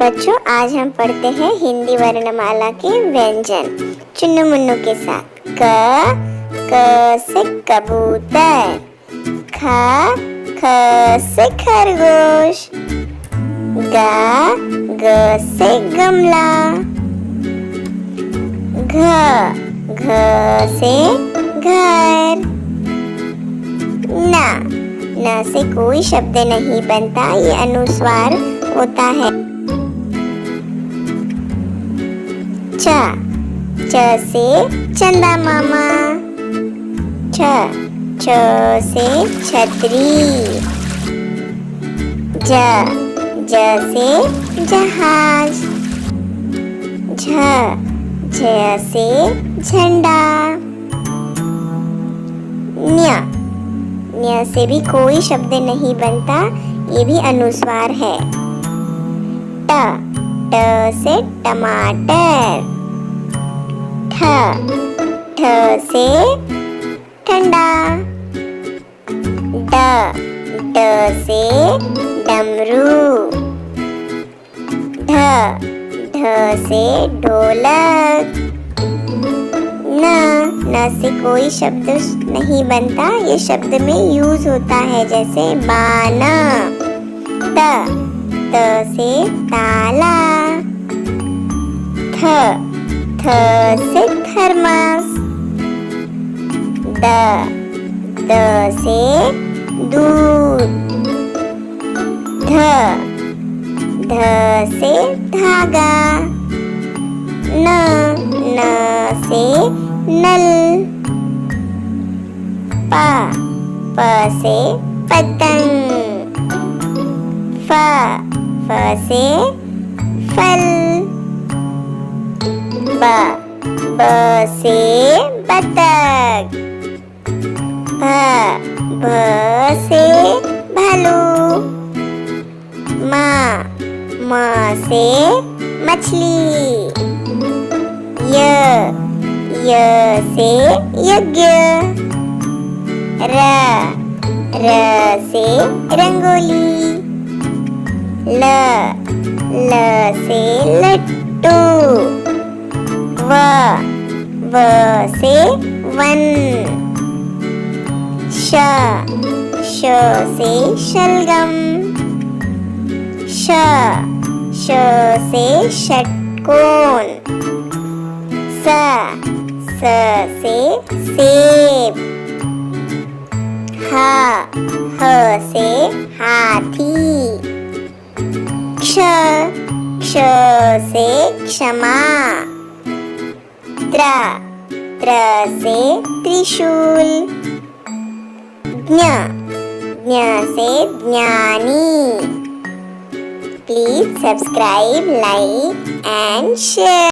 बच्चों, आज हम पढ़ते हैं हिंदी वर्णमाला के व्यंजन चुन्नू मुन्नू के साथ। क से कबूतर, ख से खरगोश, ग से गमला, घ से घर, न से कोई शब्द नहीं बनता, ये अनुस्वार होता है। च से चंदा मामा, छ से छतरी, ज से जहाज, झ से झंडा, न्य से भी कोई शब्द नहीं बनता, ये भी अनुस्वार है। ट से टमाटर, ठ से ठंडा, ड से डमरू, ढ से ढोलक, न से कोई शब्द नहीं बनता, ये शब्द में यूज होता है, जैसे बाना। त से ताला, थ से थर्मस, द से दूध, ध से धागा, न से नल, प से पतंग, फ से फल, ब से बतख, भ से भालू, म से मछली, य से यज्ञ, र से रंगोली, ल से लट्टू, व से वन, श से शलगम, श से षटकोण, स से सेब, ह से हाथी, क्ष से क्षमा, त्र से त्रिशूल, ज्ञ से ज्ञानी। Please subscribe, like and share.